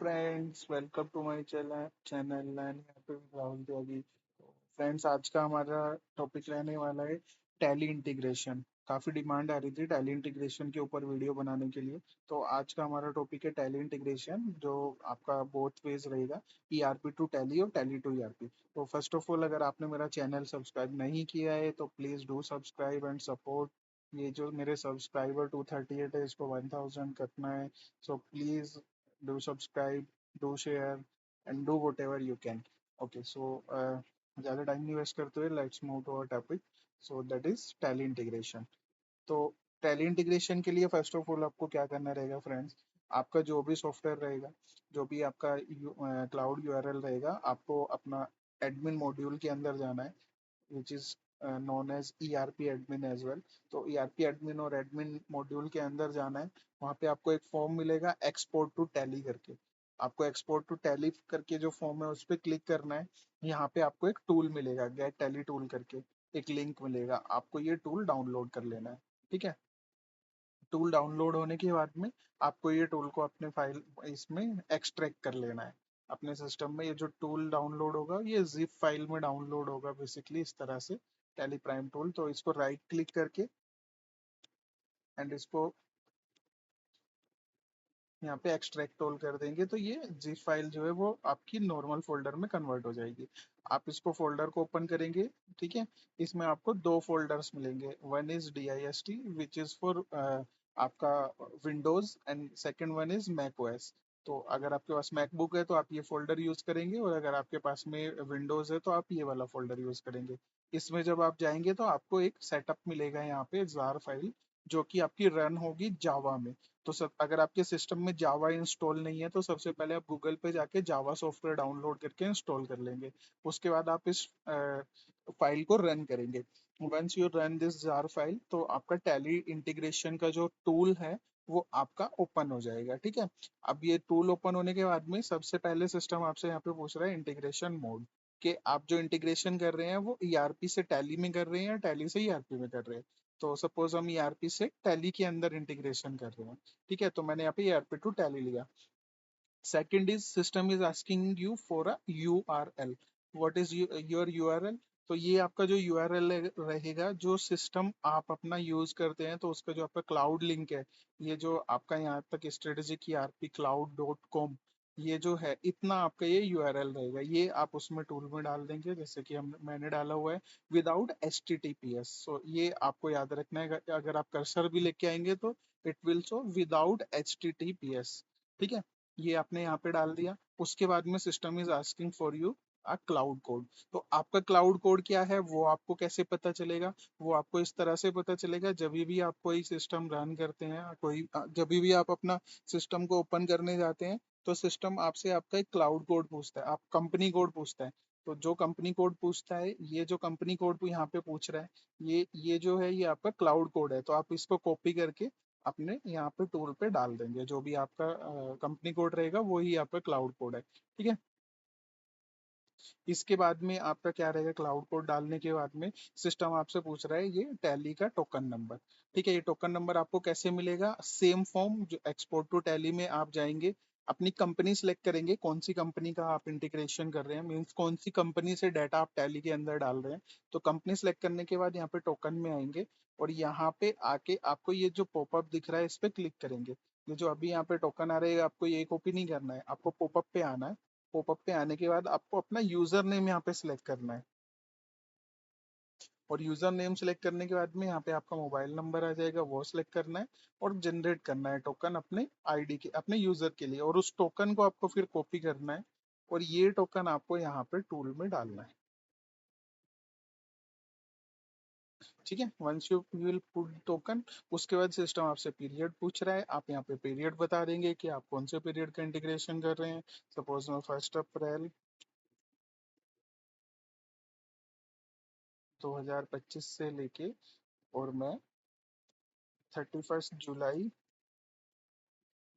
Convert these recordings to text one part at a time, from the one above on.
Friends, welcome to my channel and यहाँ पे राहुल त्यागी। Friends, आज का हमारा टॉपिक रहने वाला है टैली इंटीग्रेशन। काफ़ी डिमांड आ रही थी टैली इंटीग्रेशन के ऊपर वीडियो बनाने के लिए। तो आज का हमारा टॉपिक है टैली इंटीग्रेशन, जो आपका बोथ वेज रहेगा, ईआरपी टू टैली और टैली टू ईआरपी। तो फर्स्ट ऑफ ऑल, अगर आपने मेरा चैनल सब्सक्राइब नहीं किया है तो please do subscribe and support. ये जो मेरे सब्सक्राइबर 238 है, इसको 1000 करना है। So please do subscribe, do share, and do whatever you can. Okay, so ज़्यादा टाइम नहीं वेस्ट करते हुए let's move to our topic. So that is Tally integration. तो टैली इंटीग्रेशन के लिए फर्स्ट ऑफ ऑल आपको क्या करना रहेगा फ्रेंड्स। आपका जो भी सॉफ्टवेयर रहेगा, जो भी आपका क्लाउड यूआरएल रहेगा, आपको अपना एडमिन मॉड्यूल के अंदर जाना है, which is known as ERP admin as well। तो ERP admin और admin मॉड्यूल के अंदर जाना है। वहाँ पे आपको एक फॉर्म मिलेगा एक्सपोर्ट टू टैली करके। आपको एक्सपोर्ट टू टैली करके जो फॉर्म है उस पर क्लिक करना है। यहाँ पे आपको एक टूल मिलेगा, गेट टैली टूल करके एक लिंक मिलेगा। आपको ये टूल डाउनलोड कर लेना है। ठीक है। टूल डाउनलोड होने के बाद में आपको ये टूल को अपने फाइल इसमें एक्सट्रैक्ट कर लेना है। अपने सिस्टम में ये जो टूल डाउनलोड होगा ये जिप फाइल में डाउनलोड होगा, बेसिकली इस तरह से टैली प्राइम टूल। तो इसको राइट क्लिक करके एंड इसको यहाँ पे एक्सट्रैक्ट ऑल कर देंगे तो ये जिप फाइल जो है वो आपकी नॉर्मल फोल्डर में कन्वर्ट हो जाएगी। आप इसको फोल्डर को ओपन करेंगे। ठीक है। इसमें आपको दो फोल्डर्स मिलेंगे, one is dist which is for आपका Windows and second one is Mac OS. तो अगर आपके पास मैकबुक है तो आप ये फोल्डर यूज करेंगे, और अगर आपके पास में विंडोज है तो आप ये वाला फोल्डर यूज करेंगे। इसमें जब आप जाएंगे तो आपको एक सेटअप मिलेगा यहाँ पे जार फाइल, जो कि आपकी रन होगी जावा में। तो सब, अगर आपके सिस्टम में जावा इंस्टॉल नहीं है तो सबसे पहले आप गूगल पे जाके जावा सॉफ्टवेयर डाउनलोड करके इंस्टॉल कर लेंगे। उसके बाद आप इस फाइल को रन करेंगे। Once you run this jar file तो आपका टैली इंटीग्रेशन का जो टूल है वो आपका ओपन हो जाएगा। ठीक है। अब ये टूल ओपन होने के बाद में सबसे पहले सिस्टम आपसे यहाँ पे पूछ रहा है इंटीग्रेशन मोड, कि आप जो इंटीग्रेशन कर रहे हैं वो ईआरपी से टैली में कर रहे हैं या टैली से ईआरपी में कर रहे हैं। तो सपोज हम ईआरपी से टैली के अंदर इंटीग्रेशन कर रहे हैं। ठीक है। तो मैंने यहाँ पे ईआरपी टू टैली लिया। Second is system is asking you for a URL. What is your URL? तो ये आपका जो URL रहेगा, जो सिस्टम आप अपना यूज करते हैं, तो उसका जो आपका क्लाउड लिंक है, ये जो आपका यहाँ तक स्ट्रेटेजिक ERPcloud.com, ये जो है इतना आपका ये URL रहेगा। ये आप उसमें टूल में डाल देंगे, जैसे कि हम मैंने डाला हुआ है विदाउट HTTPS। सो ये आपको याद रखना है, अगर आप कर्सर भी लेके आएंगे तो it will show without HTTPS। ठीक है। ये आपने यहाँ पे डाल दिया। उसके बाद में system is asking for you a cloud code. तो आपका क्लाउड कोड क्या है वो आपको कैसे पता चलेगा? वो आपको इस तरह से पता चलेगा, जब भी आप कोई सिस्टम रन करते हैं, कोई जब भी आप अपना सिस्टम को ओपन करने जाते हैं, तो सिस्टम आपसे आपका एक क्लाउड कोड पूछता है, आप कंपनी कोड पूछता है। तो जो कंपनी कोड पूछता है, ये जो कंपनी कोड यहाँ पे पूछ रहा है, ये जो है ये आपका क्लाउड कोड है। तो आप इसको कॉपी करके अपने यहाँ पे टूल पे डाल देंगे। जो भी आपका कंपनी कोड रहेगा वही आपका क्लाउड कोड है। ठीक है। इसके बाद में आपका क्या रहेगा, क्लाउड कोड डालने के बाद में सिस्टम आपसे पूछ रहा है ये टैली का टोकन नंबर। ठीक है। ये टोकन नंबर आपको कैसे मिलेगा? सेम फॉर्म, जो एक्सपोर्ट टू टैली में आप जाएंगे, अपनी कंपनी सेलेक्ट करेंगे, कौन सी कंपनी का आप इंटीग्रेशन कर रहे हैं, मीन्स कौन सी कंपनी से डाटा आप टैली के अंदर डाल रहे हैं। तो कंपनी सेलेक्ट करने के बाद यहाँ पे टोकन में आएंगे, और यहाँ पे आके आपको ये जो पॉपअप दिख रहा है इस पे क्लिक करेंगे। ये जो अभी यहाँ पे टोकन आ रहे हैं, आपको ये कॉपी नहीं करना है, आपको पॉपअप पे आना है। पॉपअप पे आने के बाद आपको अपना यूजर नेम यहाँ पे सिलेक्ट करना है, और यूजर नेम सिलेक्ट करने के बाद में यहाँ पे आपका मोबाइल नंबर आ जाएगा, वो सिलेक्ट करना है और जनरेट करना है टोकन अपने आईडी के, अपने यूजर के लिए, और उस टोकन को आपको फिर कॉपी करना है, और ये टोकन आपको यहाँ पे टूल में डालना है। ठीक है। Once you will put token, उसके बाद सिस्टम आपसे पीरियड पूछ रहा है, आप यहाँ पे पीरियड बता देंगे कि आप कौन से पीरियड का इंटीग्रेशन कर रहे हैं। सपोज मैं 1 अप्रैल 2025 से लेके और मैं 31 जुलाई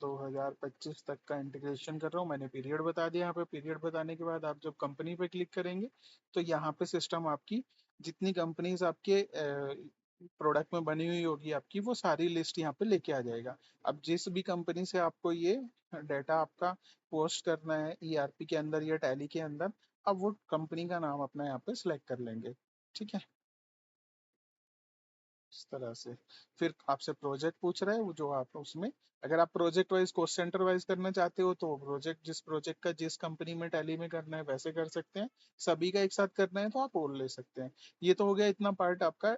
2025 तक का इंटीग्रेशन कर रहा हूँ। मैंने पीरियड बता दिया। यहाँ पे पीरियड बताने के बाद आप जब कंपनी पे क्लिक करेंगे तो यहाँ पे सिस्टम आपकी जितनी कंपनीज आपके प्रोडक्ट में बनी हुई होगी आपकी, वो सारी लिस्ट यहाँ पे लेके आ जाएगा। अब जिस भी कंपनी से आपको ये डाटा आपका पोस्ट करना है ईआरपी के अंदर या टैली के अंदर, अब वो कंपनी का नाम अपना यहाँ पे सिलेक्ट कर लेंगे। ठीक है, इस तरह से। फिर आपसे प्रोजेक्ट पूछ रहा है, वो जो आप उसमें, अगर आप project wise cost centre wise करना चाहते हो तो प्रोजेक्ट जिस प्रोजेक्ट का जिस कंपनी में टैली में करना है वैसे कर सकते हैं। सभी का एक साथ करना है तो आप और ले सकते हैं। ये तो हो गया इतना पार्ट आपका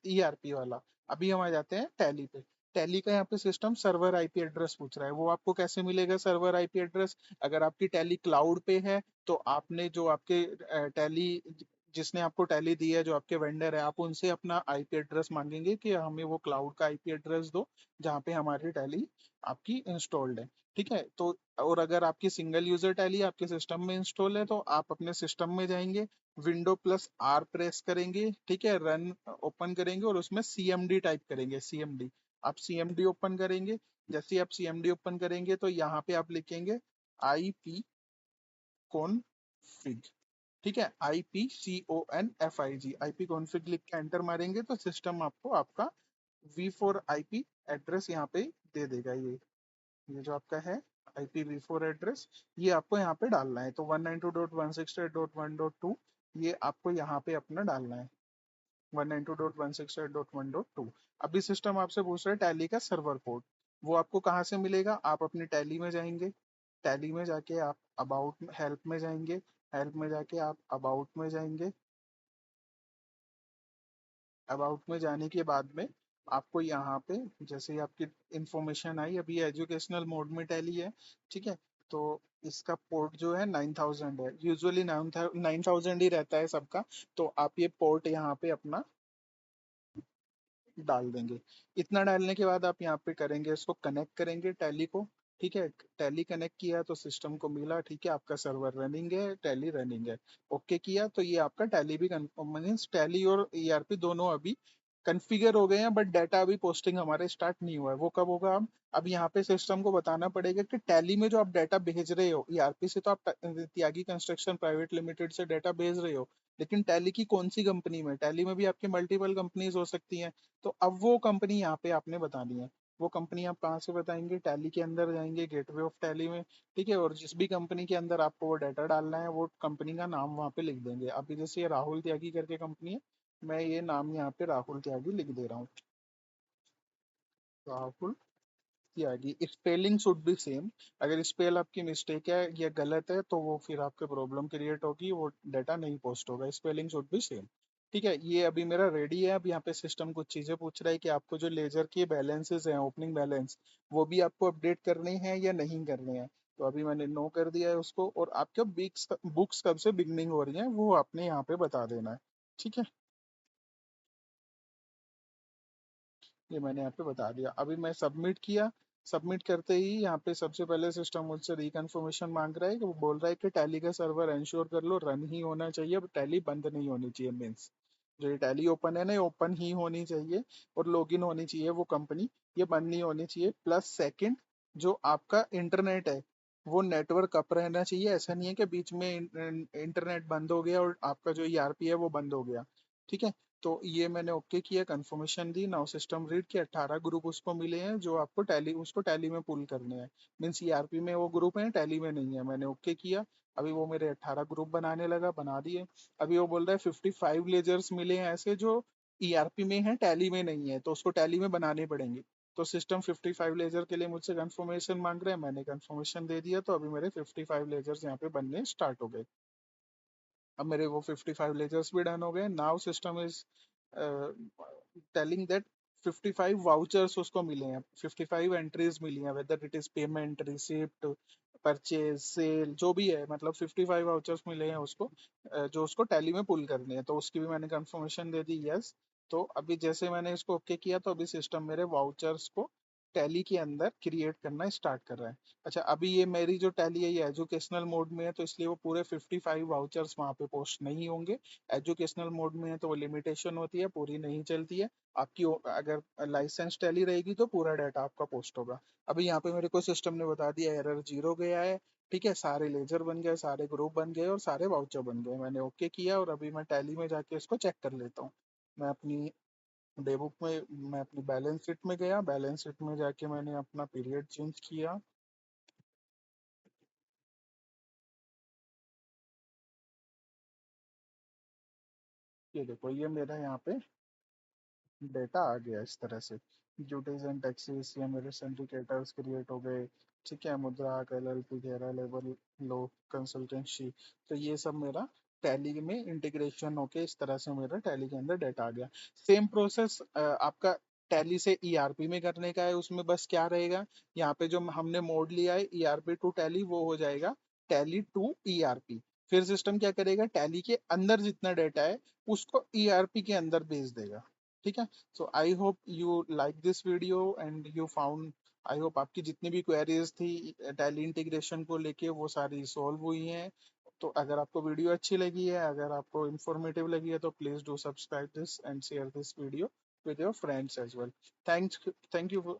ईआरपी वाला। अभी हम आ जाते हैं टैली पे। टैली का यहाँ पे सिस्टम सर्वर आईपी एड्रेस पूछ रहा है, वो आपको कैसे मिलेगा सर्वर आईपी एड्रेस? अगर आपकी टैली क्लाउड पे है तो आपने जो आपके टैली जिसने आपको टैली दी है, जो आपके वेंडर है, आप उनसे अपना आईपी एड्रेस मांगेंगे कि हमें वो क्लाउड का आईपी एड्रेस दो जहाँ पे हमारी टैली आपकी इंस्टॉल्ड है। ठीक है, तो और अगर आपकी सिंगल यूजर टैली आपके सिस्टम में इंस्टॉल है तो आप अपने सिस्टम में जाएंगे, विंडो प्लस आर प्रेस करेंगे, ठीक है, रन ओपन करेंगे और उसमें सीएमडी टाइप करेंगे। सीएमडी, आप सीएमडी ओपन करेंगे। जैसे ही आप सीएमडी ओपन करेंगे तो यहाँ पे आप लिखेंगे आईपी कॉन्फ़िग। ठीक है, IPCONFIG, आईपी कॉन्फ़िग लिख के एंटर मारेंगे तो सिस्टम आपको आपका V4 आईपी एड्रेस यहाँ पे दे देगा। ये जो आपका है आईपी V4 एड्रेस, ये आपको यहाँ पे डालना है। तो 192.168.1.2 ये आपको यहाँ पे अपना डालना है, 192.168.1.2। अभी सिस्टम आपसे पूछ रहा है टैली का सर्वर पोर्ट, वो आपको कहाँ से मिलेगा? आप अपनी टैली में जाएंगे, टैली में जाके आप अबाउट हेल्प में जाएंगे, हेल्प में जाके आप अबाउट में जाएंगे, अबाउट में जाने के बाद में आपको यहाँ पे जैसे ही आपकी इंफॉर्मेशन आई, अभी एजुकेशनल मोड में टैली है, ठीक है, तो इसका पोर्ट जो है 9000 है, यूजुअली 9000 ही रहता है सबका। तो आप ये पोर्ट यहाँ पे अपना डाल देंगे। इतना डालने के बाद आप यहाँ पे करेंगे, इसको कनेक्ट करेंगे टैली को। ठीक है, टैली कनेक्ट किया तो सिस्टम को मिला, ठीक है, आपका सर्वर रनिंग है, टैली रनिंग है। ओके किया तो ये आपका टैली भी मीन्स टैली और ईआरपी दोनों अभी कन्फिगर हो गए हैं, बट डाटा अभी पोस्टिंग हमारे स्टार्ट नहीं हुआ है। वो कब होगा? अब यहाँ पे सिस्टम को बताना पड़ेगा कि टैली में जो आप डाटा भेज रहे हो, ईआरपी से तो आप त्यागी कंस्ट्रक्शन प्राइवेट लिमिटेड से डाटा भेज रहे हो, लेकिन टैली की कौन सी कंपनी में? टैली में भी आपकी मल्टीपल कंपनीज हो सकती हैं। तो अब वो कंपनी यहाँ पे आपने बतानी है। वो कंपनी आप कहाँ से बताएंगे? टैली के अंदर जाएंगे, गेटवे ऑफ टैली में, ठीक है, और जिस भी कंपनी के अंदर आपको वो डाटा डालना है वो कंपनी का नाम वहाँ पे लिख देंगे। अभी जैसे ये राहुल त्यागी करके कंपनी है, मैं ये नाम यहाँ पे राहुल त्यागी लिख दे रहा हूँ, Rahul Tyagi. Spelling should be same. अगर स्पेल आपकी मिस्टेक है या गलत है तो वो फिर आपके प्रॉब्लम क्रिएट होगी, वो डाटा नहीं पोस्ट होगा। Spelling should be same. ठीक है, ये अभी मेरा रेडी है। अब यहाँ पे सिस्टम कुछ चीजें पूछ रहा है कि आपको जो लेजर के बैलेंसेस हैं, ओपनिंग बैलेंस, वो भी आपको अपडेट करने हैं या नहीं करने हैं। तो अभी मैंने नो कर दिया है उसको, और आपके बुक्स कब से बिगनिंग हो रही है वो आपने यहाँ पे बता देना है। ठीक है, ये मैंने यहाँ पे बता दिया। अभी मैं सबमिट किया, सबमिट करते ही यहाँ पे सबसे पहले सिस्टम मुझसे रिकन्फर्मेशन मांग रहा है कि वो बोल रहा है कि टैली का सर्वर इंश्योर कर लो, रन ही होना चाहिए, टैली बंद नहीं होनी चाहिए। मीन्स जो ये टैली ओपन है ना, ये ओपन ही होनी चाहिए और लॉगिन होनी चाहिए वो कंपनी, ये बंद नहीं होनी चाहिए। प्लस सेकंड, जो आपका इंटरनेट है वो नेटवर्क अप रहना चाहिए। ऐसा नहीं है कि बीच में इंटरनेट बंद हो गया और आपका जो ईआरपी है वो बंद हो गया। ठीक है, तो ये मैंने ओके किया, कंफर्मेशन दी। नाउ सिस्टम रीड के 18 ग्रुप उसको मिले हैं जो आपको टैली, उसको टैली में पुल करने हैं। मीन्स ईआरपी में वो ग्रुप है, टैली में नहीं है। मैंने ओके किया, अभी वो मेरे 18 ग्रुप बनाने लगा, बना दिए। अभी वो बोल रहा है 55 लेजर्स मिले हैं ऐसे जो ईआरपी में है, टैली में नहीं है, तो उसको टैली में बनाने पड़ेंगे। तो सिस्टम 55 लेजर के लिए मुझसे कंफर्मेशन मांग रहे हैं, मैंने कंफर्मेशन दे दिया। तो अभी मेरे 55 लेजर्स यहाँ पे बनने स्टार्ट हो गए। अब मेरे वो 55 लेजर्स भी डन हो गए। Now system is telling that 55 vouchers उसको मिले हैं, 55 एंट्रीज मिली हैं, whether it is payment, receipt, purchase, sale, जो भी है, मतलब 55 वाउचर्स मिले हैं उसको, जो उसको टैली में पुल करने हैं। तो उसकी भी मैंने कंफर्मेशन दे दी, यस। तो अभी जैसे मैंने इसको ओके किया तो अभी सिस्टम मेरे वाउचर्स को टैली के अंदर क्रिएट करना स्टार्ट कर रहा है। अच्छा, अभी ये मेरी जो टैली है ये एजुकेशनल मोड में है, तो इसलिए वो पूरे 55 वाउचर्स वहाँ पे पोस्ट नहीं होंगे। एजुकेशनल मोड में है तो वो लिमिटेशन होती है, पूरी नहीं चलती है आपकी। अगर लाइसेंस टैली रहेगी तो पूरा डाटा आपका पोस्ट होगा। अभी यहाँ पे मेरे को सिस्टम ने बता दिया एरर 0 गया है। ठीक है, सारे लेजर बन गए, सारे ग्रुप बन गए और सारे वाउचर बन गए। मैंने ओके किया और अभी मैं टैली में जाके इसको चेक कर लेता हूँ। मैं अपनी डे बुक में मैं अपनी बैलेंस शीट में गया, बैलेंस शीट में जाके मैंने अपना पीरियड चेंज किया। ये देखो, ये मेरा यहाँ पे डेटा आ गया इस तरह से। ड्यूटीज एंड टैक्सेस या मेरे सिंडिकेटर्स क्रिएट हो गए, ठीक है, मुद्रा, एलएलपी, घेरा, लेबर, लो, कंसल्टेंसी। तो ये सब मेरा टैली में इंटीग्रेशन होके इस तरह से मेरा टैली के अंदर डेटा आ गया। सेम प्रोसेस आपका टैली से ईआरपी में करने का है। उसमें बस क्या रहेगा, यहाँ पे जो हमने मोड लिया है ईआरपी टू टैली, वो हो जाएगा टैली टू ईआरपी। फिर सिस्टम क्या करेगा, टैली के अंदर जितना डेटा है उसको ईआरपी के अंदर भेज देगा। ठीक है। So I hope you like this video and you found, I hope आपकी जितनी भी क्वेरीज थी टैली इंटीग्रेशन को लेके वो सारी सॉल्व हुई हैं। तो अगर आपको वीडियो अच्छी लगी है, अगर आपको इंफॉर्मेटिव लगी है, तो please do subscribe this and share this video with your friends as well. Thanks, thank you for